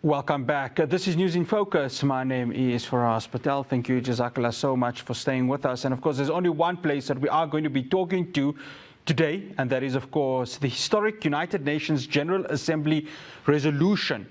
Welcome back. This is News in Focus. My name is Faraz Patel. Thank you, Jazakallah, so much for staying with us. And of course, there's only one place that we are going to be talking to today, and that is, of course, the historic United Nations General Assembly resolution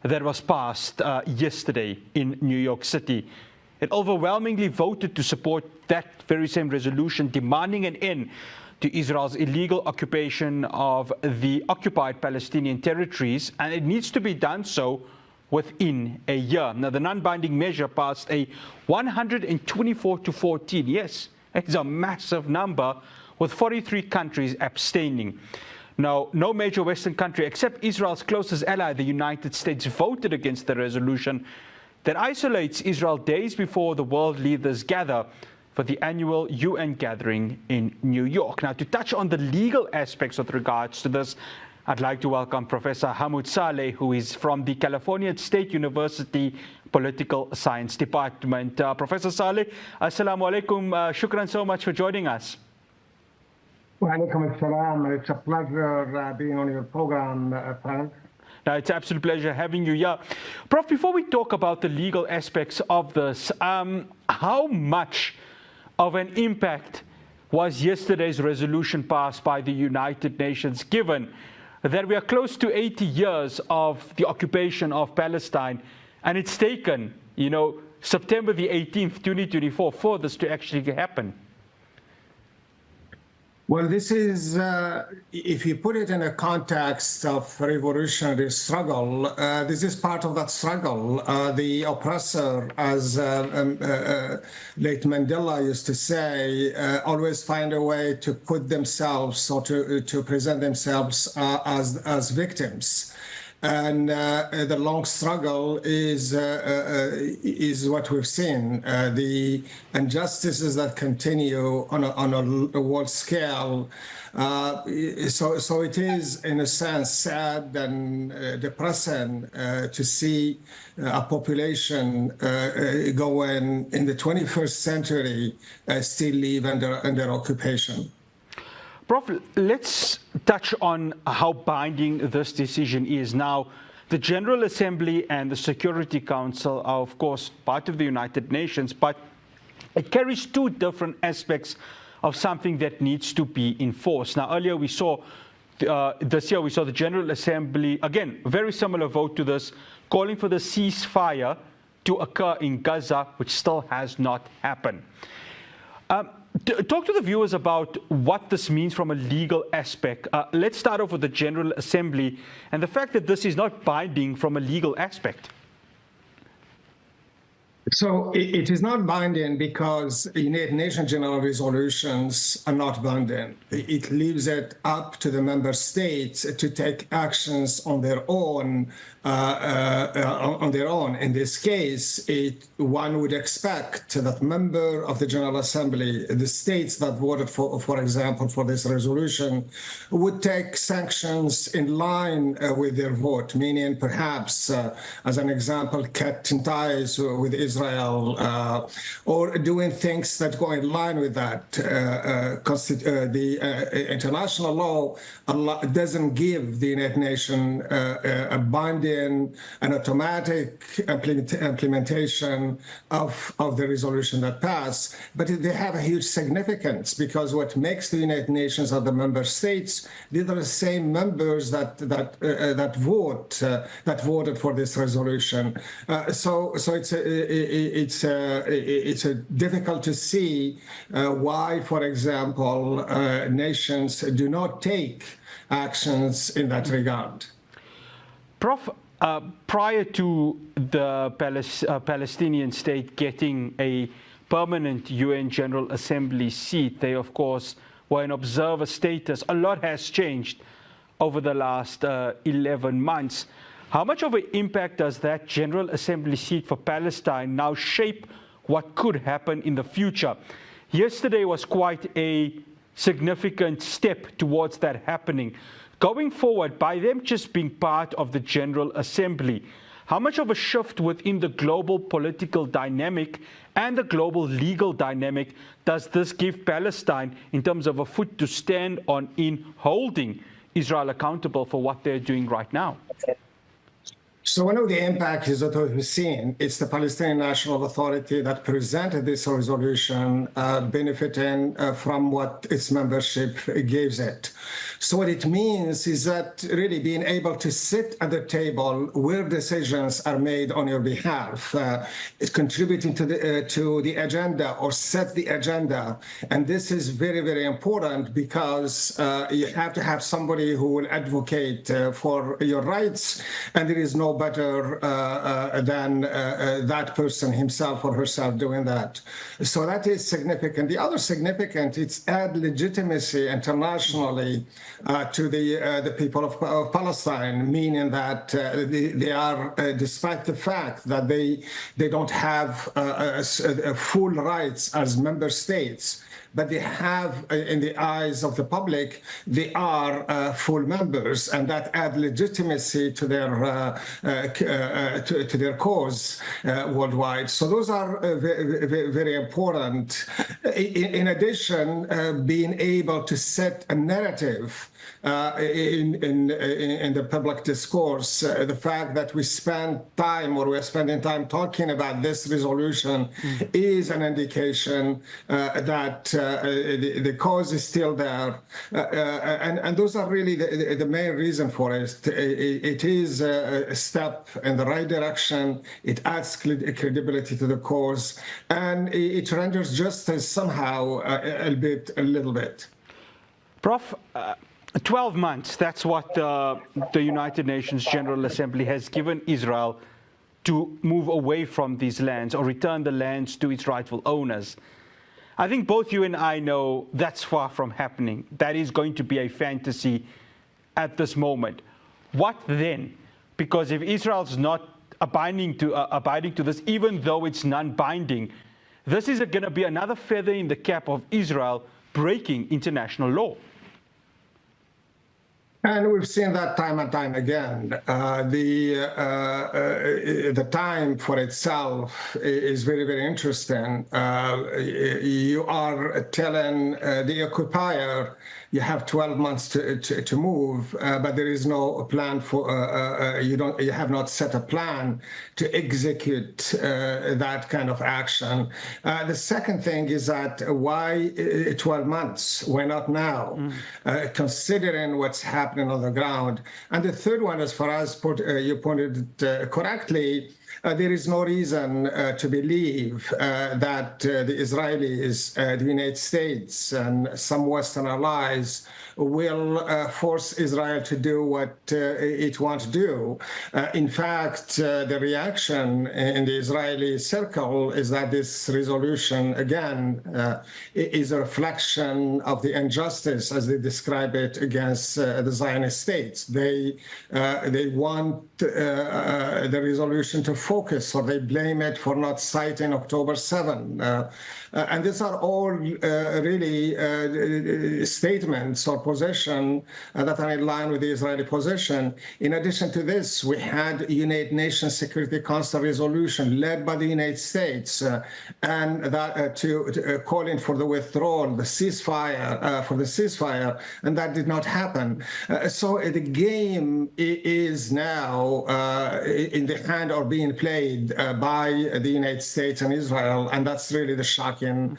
that was passed yesterday in New York City. It overwhelmingly voted to support that very same resolution, demanding an end to Israel's illegal occupation of the occupied Palestinian territories, and it needs to be done so within a year. Now, the non-binding measure passed a 124-14. Yes, it's a massive number, with 43 countries abstaining. Now, no major Western country except Israel's closest ally, the United States, voted against the resolution that isolates Israel days before the world leaders gather for the annual UN gathering in New York. Now, to touch on the legal aspects with regards to this, I'd like to welcome Professor Hamoud Salhi, who is from the California State University Political Science Department. Professor Salhi, assalamu alaikum. Shukran so much for joining us. Wa alaikum assalam. It's a pleasure being on your program, Frank. It's an absolute pleasure having you here. Prof, before we talk about the legal aspects of this, how much of an impact was yesterday's resolution passed by the United Nations, given that we are close to 80 years of the occupation of Palestine, and it's taken, September the 18th, 2024 for this to actually happen? Well, this is, if you put it in a context of revolutionary struggle, this is part of that struggle. The oppressor, as late Mandela used to say, always find a way to put themselves or to present themselves as victims. And the long struggle is what we've seen. The injustices that continue on a world scale. So it is, in a sense, sad and depressing to see a population going in the 21st century still live under occupation. Prof, let's touch on how binding this decision is. Now, the General Assembly and the Security Council are, of course, part of the United Nations, but it carries two different aspects of something that needs to be enforced. Now, earlier we saw, this year we saw the General Assembly, again, very similar vote to this, calling for the ceasefire to occur in Gaza, which still has not happened. Talk to the viewers about what this means from a legal aspect. Let's start off with the General Assembly and the fact that this is not binding from a legal aspect. So it is not binding because United Nations general resolutions are not binding. It leaves it up to the member states to take actions on their own. In this case, one would expect that member of the General Assembly, the states that voted for example, for this resolution, would take sanctions in line with their vote, meaning perhaps, as an example, cutting ties with Israel, or doing things that go in line with that. The international law doesn't give the United Nations a binding an automatic implementation of the resolution that passed, but they have a huge significance because what makes the United Nations are the member states. These are the same members that voted for this resolution. So it's difficult to see why, for example, nations do not take actions in that regard. Prof, prior to the Palestinian state getting a permanent UN General Assembly seat, they, of course, were in observer status. A lot has changed over the last 11 months. How much of an impact does that General Assembly seat for Palestine now shape what could happen in the future? Yesterday was quite a significant step towards that happening. Going forward, by them just being part of the General Assembly, how much of a shift within the global political dynamic and the global legal dynamic does this give Palestine in terms of a foot to stand on in holding Israel accountable for what they're doing right now? So one of the impacts is that we've seen, it's the Palestinian National Authority that presented this resolution benefiting from what its membership gives it. So what it means is that really being able to sit at the table where decisions are made on your behalf, is contributing to the agenda or set the agenda. And this is very, very important because you have to have somebody who will advocate for your rights, and there is no better than that person himself or herself doing that. So that is significant. The other significant, it's add legitimacy internationally to the people of Palestine, meaning that they are, despite the fact that they don't have full rights as member states, but they have, in the eyes of the public, they are full members, and that adds legitimacy to their cause worldwide. So those are very, very important. In addition, being able to set a narrative in the public discourse, the fact that we spend time, or we're spending time talking about this resolution, is an indication that the cause is still there, and those are really the main reason for it. It is a step in the right direction. It adds credibility to the cause, and it renders justice somehow, albeit a little bit. Prof, 12 months, that's what the United Nations General Assembly has given Israel to move away from these lands or return the lands to its rightful owners. I think both you and I know that's far from happening. That is going to be a fantasy at this moment. What then? Because if Israel's not abiding to this, even though it's non-binding, this is going to be another feather in the cap of Israel breaking international law. And we've seen that time and time again. The time for itself is very, very interesting. You are telling the occupier, you have 12 months to move, but there is no plan for, you have not set a plan to execute that kind of action. The second thing is that why 12 months? Why not now? Considering what's happening on the ground. And the third one, as far as you pointed correctly, there is no reason to believe that the Israelis, the United States, and some Western allies will force Israel to do what it wants to do. In fact, the reaction in the Israeli circle is that this resolution, again, is a reflection of the injustice, as they describe it, against the Zionist states. They want the resolution to focus, or they blame it for not citing October 7. And these are all really statements or position that are in line with the Israeli position. In addition to this, we had United Nations Security Council resolution led by the United States and that to calling for the withdrawal, the ceasefire, and that did not happen. So the game is now in the hand or being played by the United States and Israel, and that's really the shocking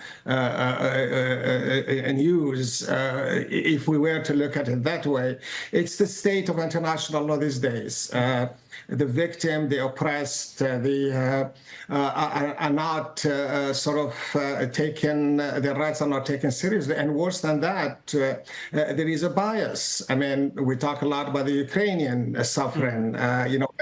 news. If we were to look at it that way, it's the state of international law these days. The victim, the oppressed, are not taken, their rights are not taken seriously. And worse than that, there is a bias. I mean, we talk a lot about the Ukrainian suffering,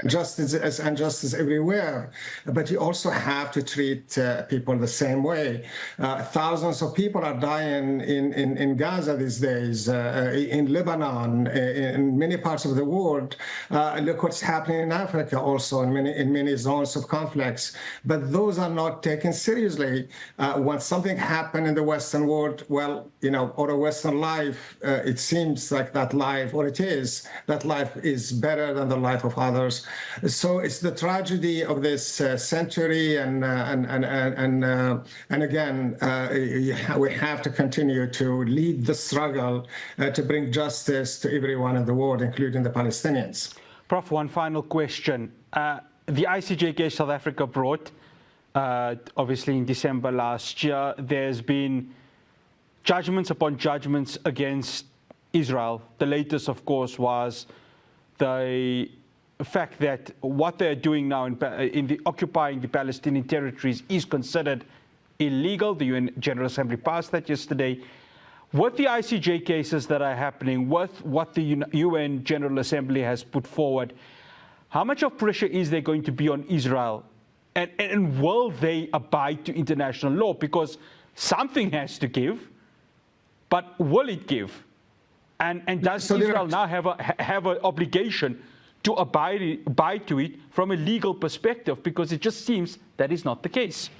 injustice everywhere. But you also have to treat people the same way. Thousands of people are dying in Gaza these days, in Lebanon, in many parts of the world. Look what's happening in Africa also, in many zones of conflicts. But those are not taken seriously. When something happened in the Western world, or a Western life, it seems like that life is better than the life of others. So it's the tragedy of this century, and again, we have to continue to lead the struggle to bring justice to everyone in the world, including the Palestinians. Prof, one final question. The ICJ case South Africa brought, obviously in December last year, there's been judgments upon judgments against Israel. The latest, of course, was the fact that what they're doing now in occupying the Palestinian territories is considered illegal. The UN General Assembly passed that yesterday. With the ICJ cases that are happening, with what the UN General Assembly has put forward, how much of pressure is there going to be on Israel? And will they abide to international law? Because something has to give, but will it give? And does Israel now have an obligation to abide to it from a legal perspective? Because it just seems that is not the case.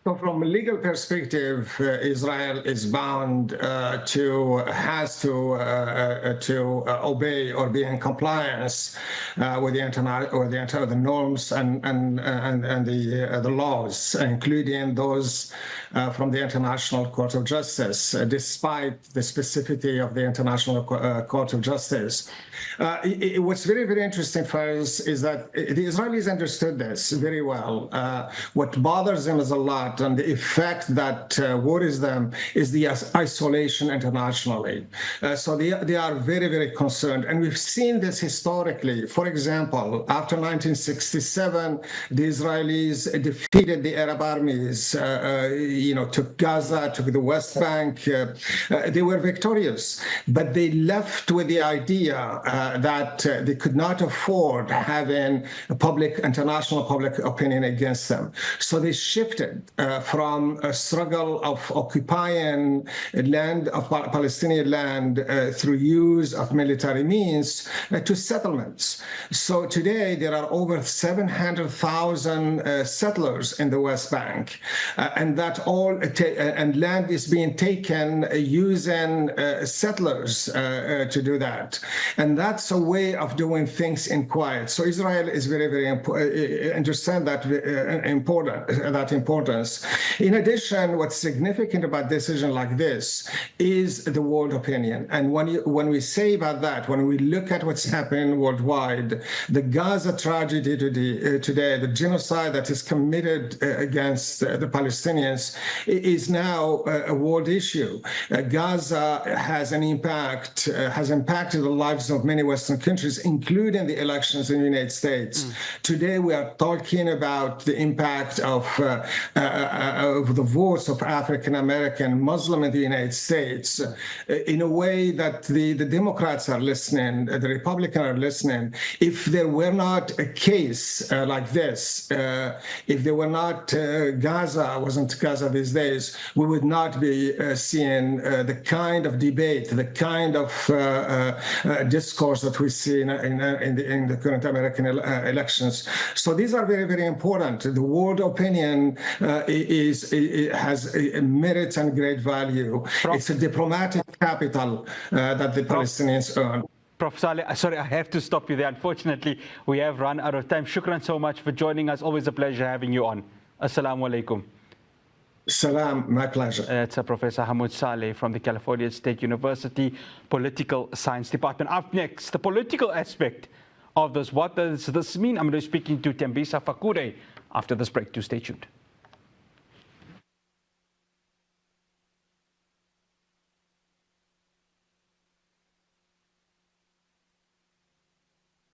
So from a legal perspective, Israel is bound has to obey or be in compliance with the norms and the laws, including those from the International Court of Justice, despite the specificity of the International Court of Justice. What's very, very interesting for us is that the Israelis understood this very well. What bothers them is a lot, and the effect that worries them is the isolation internationally. So they are very, very concerned. And we've seen this historically. For example, after 1967, the Israelis defeated the Arab armies, took Gaza, took the West Bank. They were victorious, but they left with the idea that they could not afford having international public opinion against them. So they shifted from a struggle of occupying land, of Palestinian land through use of military means to settlements. So today there are over 700,000 settlers in the West Bank, and and land is being taken using settlers to do that. And that's a way of doing things in quiet. So Israel is very, very understand that importance. In addition, what's significant about decision like this is the world opinion. And when we say about that, when we look at what's happening worldwide, the Gaza tragedy today, the genocide that is committed against the Palestinians is now a world issue. Gaza has impacted the lives of many Western countries, including the elections in the United States. Today, we are talking about the impact of the votes of African American Muslim in the United States in a way that the Democrats are listening, the Republicans are listening. If there were not a case like this, if there were not wasn't Gaza these days, we would not be seeing the kind of debate, the kind of discourse that we see in the current American elections. So these are very, very important. The world opinion has merit and great value. It's a diplomatic capital that the Palestinians earn. Prof. Salhi, sorry, I have to stop you there. Unfortunately, we have run out of time. Shukran so much for joining us. Always a pleasure having you on. Assalamu alaikum. Salam, my pleasure. It's Professor Hamoud Salhi from the California State University Political Science Department. Up next, the political aspect of this. What does this mean? I'm going to be speaking to Tembisa Fakure after this break. Do stay tuned.